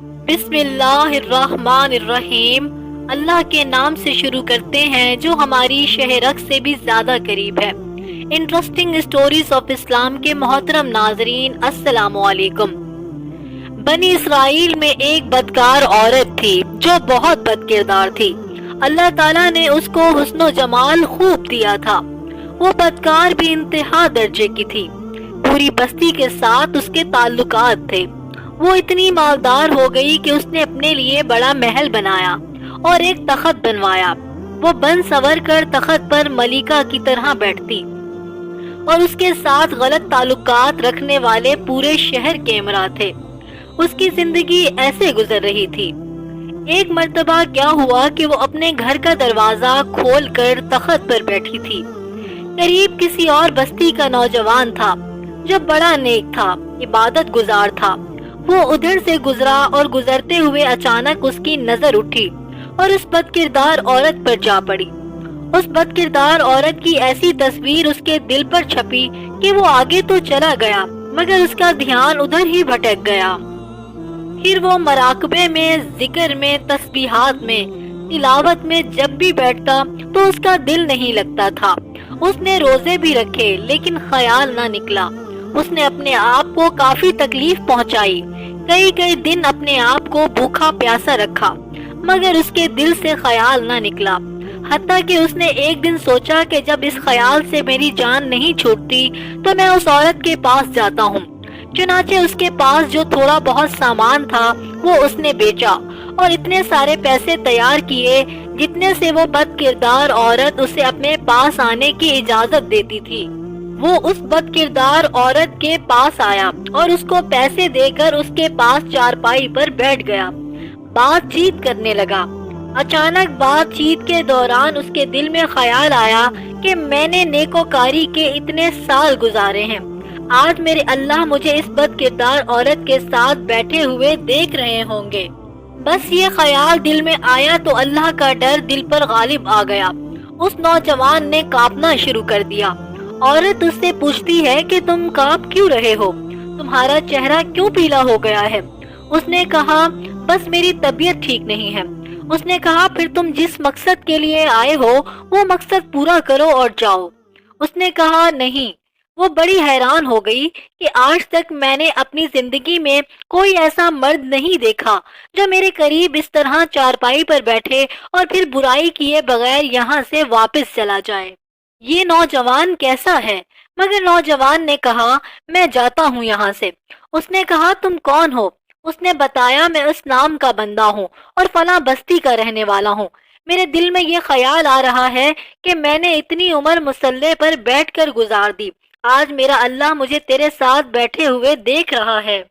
بسم اللہ الرحمن الرحیم۔ اللہ کے نام سے شروع کرتے ہیں جو ہماری شہرک سے بھی زیادہ قریب ہے۔ انٹرسٹنگ اسٹوریز آف اسلام کے محترم ناظرین، السلام علیکم۔ بنی اسرائیل میں ایک بدکار عورت تھی جو بہت بد کردار تھی۔ اللہ تعالیٰ نے اس کو حسن و جمال خوب دیا تھا۔ وہ بدکار بھی انتہا درجے کی تھی۔ پوری بستی کے ساتھ اس کے تعلقات تھے۔ وہ اتنی مالدار ہو گئی کہ اس نے اپنے لیے بڑا محل بنایا اور ایک تخت بنوایا۔ وہ بن سور کر تخت پر ملکہ کی طرح بیٹھتی اور اس کے ساتھ غلط تعلقات رکھنے والے پورے شہر کے امراء تھے۔ اس کی زندگی ایسے گزر رہی تھی۔ ایک مرتبہ کیا ہوا کہ وہ اپنے گھر کا دروازہ کھول کر تخت پر بیٹھی تھی۔ قریب کسی اور بستی کا نوجوان تھا جو بڑا نیک تھا، عبادت گزار تھا۔ وہ ادھر سے گزرا اور گزرتے ہوئے اچانک اس کی نظر اٹھی اور اس بد کردار عورت پر جا پڑی۔ اس بد کردار عورت کی ایسی تصویر اس کے دل پر چھپی کہ وہ آگے تو چلا گیا مگر اس کا دھیان ادھر ہی بھٹک گیا۔ پھر وہ مراقبے میں، ذکر میں، تسبیحات میں، تلاوت میں جب بھی بیٹھتا تو اس کا دل نہیں لگتا تھا۔ اس نے روزے بھی رکھے لیکن خیال نہ نکلا۔ اس نے اپنے آپ کو کافی تکلیف پہنچائی، کئی دن اپنے آپ کو بھوکا پیاسا رکھا مگر اس کے دل سے خیال نہ نکلا۔ حتیٰ کہ اس نے ایک دن سوچا کہ جب اس خیال سے میری جان نہیں چھوٹتی تو میں اس عورت کے پاس جاتا ہوں۔ چنانچہ اس کے پاس جو تھوڑا بہت سامان تھا وہ اس نے بیچا اور اتنے سارے پیسے تیار کیے جتنے سے وہ بد کردار عورت اسے اپنے پاس آنے کی اجازت دیتی تھی۔ وہ اس بد کردار عورت کے پاس آیا اور اس کو پیسے دے کر اس کے پاس چارپائی پر بیٹھ گیا۔ بات چیت کرنے لگا۔ اچانک بات چیت کے دوران اس کے دل میں خیال آیا کہ میں نے نیکوکاری کے اتنے سال گزارے ہیں، آج میرے اللہ مجھے اس بد کردار عورت کے ساتھ بیٹھے ہوئے دیکھ رہے ہوں گے۔ بس یہ خیال دل میں آیا تو اللہ کا ڈر دل پر غالب آ گیا۔ اس نوجوان نے کانپنا شروع کر دیا۔ عورت اس سے پوچھتی ہے کہ تم کانپ کیوں رہے ہو؟ تمہارا چہرہ کیوں پیلا ہو گیا ہے؟ اس نے کہا بس میری طبیعت ٹھیک نہیں ہے۔ اس نے کہا پھر تم جس مقصد کے لیے آئے ہو وہ مقصد پورا کرو اور جاؤ۔ اس نے کہا نہیں۔ وہ بڑی حیران ہو گئی کہ آج تک میں نے اپنی زندگی میں کوئی ایسا مرد نہیں دیکھا جو میرے قریب اس طرح چارپائی پر بیٹھے اور پھر برائی کیے بغیر یہاں سے واپس چلا جائے۔ یہ نوجوان کیسا ہے؟ مگر نوجوان نے کہا میں جاتا ہوں یہاں سے۔ اس نے کہا تم کون ہو؟ اس نے بتایا میں اس نام کا بندہ ہوں اور فلاں بستی کا رہنے والا ہوں۔ میرے دل میں یہ خیال آ رہا ہے کہ میں نے اتنی عمر مسلح پر بیٹھ کر گزار دی، آج میرا اللہ مجھے تیرے ساتھ بیٹھے ہوئے دیکھ رہا ہے۔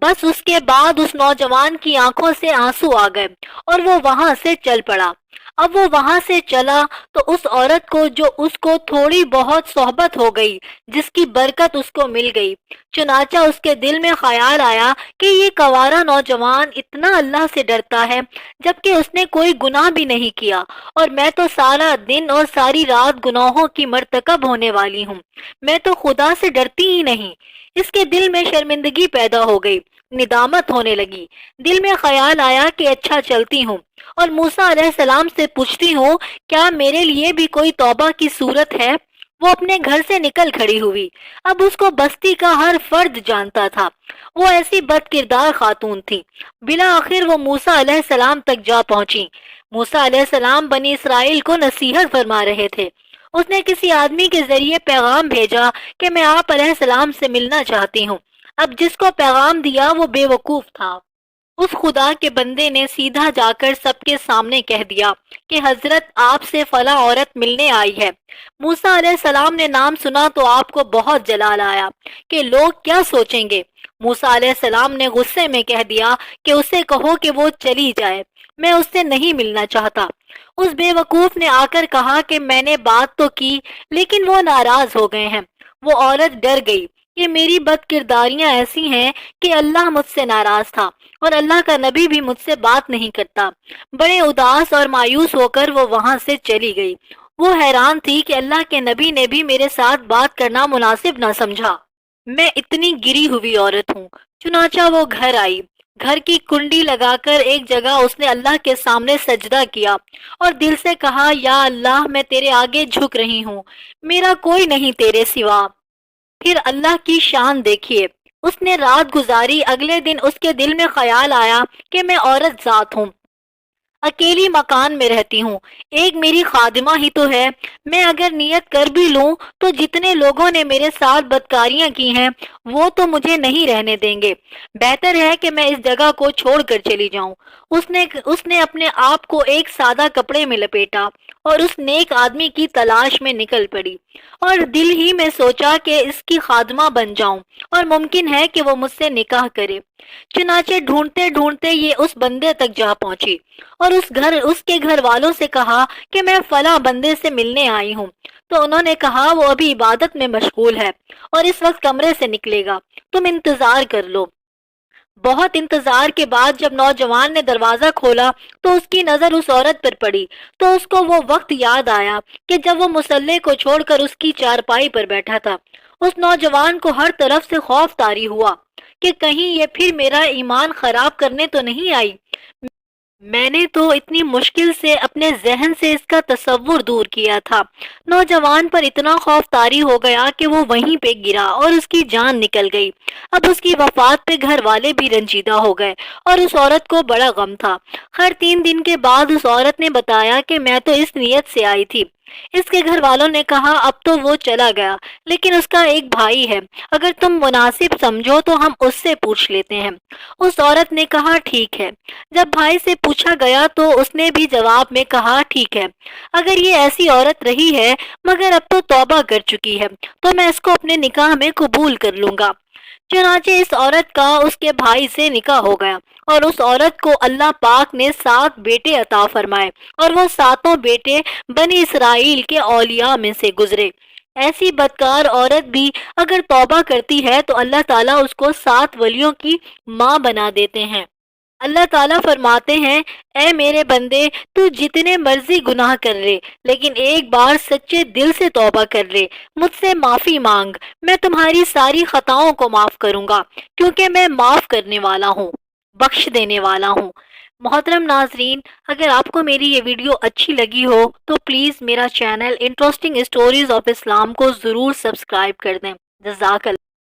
بس اس کے بعد اس نوجوان کی آنکھوں سے آنسو آ گئے اور وہ وہاں سے چل پڑا۔ اب وہ وہاں سے چلا تو اس عورت کو جو اس کو تھوڑی بہت صحبت ہو گئی، جس کی برکت اس کو مل گئی، چنانچہ اس کے دل میں خیال آیا کہ یہ کنوارا نوجوان اتنا اللہ سے ڈرتا ہے جبکہ اس نے کوئی گناہ بھی نہیں کیا، اور میں تو سارا دن اور ساری رات گناہوں کی مرتکب ہونے والی ہوں، میں تو خدا سے ڈرتی ہی نہیں۔ اس کے دل میں شرمندگی پیدا ہو گئی، ندامت ہونے لگی۔ دل میں خیال آیا کہ اچھا چلتی ہوں اور موسیٰ علیہ السلام سے پوچھتی ہوں کیا میرے لیے بھی کوئی توبہ کی صورت ہے۔ وہ اپنے گھر سے نکل کھڑی ہوئی۔ اب اس کو بستی کا ہر فرد جانتا تھا۔ وہ ایسی بد کردار خاتون تھی۔ بالآخر وہ موسیٰ علیہ السلام تک جا پہنچی۔ موسیٰ علیہ السلام بنی اسرائیل کو نصیحت فرما رہے تھے۔ اس نے کسی آدمی کے ذریعے پیغام بھیجا کہ میں آپ علیہ السلام سے ملنا چاہتی ہوں۔ اب جس کو پیغام دیا وہ بے وقوف تھا۔ اس خدا کے بندے نے سیدھا جا کر سب کے سامنے کہہ دیا کہ حضرت آپ سے فلاں عورت ملنے آئی ہے۔ موسیٰ علیہ السلام نے نام سنا تو آپ کو بہت جلال آیا کہ لوگ کیا سوچیں گے۔ موسیٰ علیہ السلام نے غصے میں کہہ دیا کہ اسے کہو کہ وہ چلی جائے، میں اس سے نہیں ملنا چاہتا۔ اس بے وقوف نے آ کر کہا کہ میں نے بات تو کی لیکن وہ ناراض ہو گئے ہیں۔ وہ عورت ڈر گئی کہ میری بد کرداریاں ایسی ہیں کہ اللہ مجھ سے ناراض تھا اور اللہ کا نبی بھی مجھ سے بات نہیں کرتا۔ بڑے اداس اور مایوس ہو کر وہ وہاں سے چلی گئی۔ وہ حیران تھی کہ اللہ کے نبی نے بھی میرے ساتھ بات کرنا مناسب نہ سمجھا۔ میں اتنی گری ہوئی عورت ہوں۔ چنانچہ وہ گھر آئی گھر کی کنڈی لگا کر ایک جگہ اس نے اللہ کے سامنے سجدہ کیا اور دل سے کہا یا اللہ میں تیرے آگے جھک رہی ہوں، میرا کوئی نہیں تیرے سوا۔ پھر اللہ کی شان دیکھیے، اس نے رات گزاری، اگلے دن اس کے دل میں خیال آیا کہ میں عورت ذات ہوں، اکیلی مکان میں رہتی ہوں، ایک میری خادمہ ہی تو ہے، میں اگر نیت کر بھی لوں تو جتنے لوگوں نے میرے ساتھ بدکاریاں کی ہیں وہ تو مجھے نہیں رہنے دیں گے، بہتر ہے کہ میں اس جگہ کو چھوڑ کر چلی جاؤں۔ اس نے اپنے آپ کو ایک سادہ کپڑے میں لپیٹا اور اس نیک آدمی کی تلاش میں نکل پڑی، اور دل ہی میں سوچا کہ اس کی خادمہ بن جاؤں اور ممکن ہے کہ وہ مجھ سے نکاح کرے۔ چنانچہ ڈھونڈتے ڈھونڈتے یہ اس بندے تک جا پہنچی اور اس کے گھر والوں سے کہا کہ میں فلاں بندے سے ملنے آئی ہوں، تو انہوں نے کہا وہ ابھی عبادت میں مشغول ہے اور اس وقت کمرے سے نکلے گا، تم انتظار کر لو۔ بہت انتظار کے بعد جب نوجوان نے دروازہ کھولا تو اس کی نظر اس عورت پر پڑی، تو اس کو وہ وقت یاد آیا کہ جب وہ مصلے کو چھوڑ کر اس کی چارپائی پر بیٹھا تھا۔ اس نوجوان کو ہر طرف سے خوف طاری ہوا کہ کہیں یہ پھر میرا ایمان خراب کرنے تو نہیں آئی۔ میں نے تو اتنی مشکل سے اپنے ذہن سے اس کا تصور دور کیا تھا۔ نوجوان پر اتنا خوف طاری ہو گیا کہ وہ وہیں پہ گرا اور اس کی جان نکل گئی۔ اب اس کی وفات پہ گھر والے بھی رنجیدہ ہو گئے اور اس عورت کو بڑا غم تھا۔ ہر 3 دن کے بعد اس عورت نے بتایا کہ میں تو اس نیت سے آئی تھی۔ اس کے گھر والوں نے کہا اب تو وہ چلا گیا، لیکن اس کا ایک بھائی ہے، اگر تم مناسب سمجھو تو ہم اس سے پوچھ لیتے ہیں۔ اس عورت نے کہا ٹھیک ہے۔ جب بھائی سے پوچھا گیا تو اس نے بھی جواب میں کہا ٹھیک ہے، اگر یہ ایسی عورت رہی ہے مگر اب تو توبہ کر چکی ہے تو میں اس کو اپنے نکاح میں قبول کر لوں گا۔ چنانچہ اس عورت کا اس کے بھائی سے نکاح ہو گیا اور اس عورت کو اللہ پاک نے 7 بیٹے عطا فرمائے اور وہ 7 بیٹے بنی اسرائیل کے اولیاء میں سے گزرے۔ ایسی بدکار عورت بھی اگر توبہ کرتی ہے تو اللہ تعالیٰ اس کو 7 ولیوں کی ماں بنا دیتے ہیں۔ اللہ تعالیٰ فرماتے ہیں اے میرے بندے، تو جتنے مرضی گناہ کر لے لیکن ایک بار سچے دل سے توبہ کر لے، مجھ سے معافی مانگ، میں تمہاری ساری خطاؤں کو معاف کروں گا، کیونکہ میں معاف کرنے والا ہوں، بخش دینے والا ہوں۔ محترم ناظرین، اگر آپ کو میری یہ ویڈیو اچھی لگی ہو تو پلیز میرا چینل انٹرسٹنگ اسٹوریز آف اسلام کو ضرور سبسکرائب کر دیں۔ جزاک اللہ۔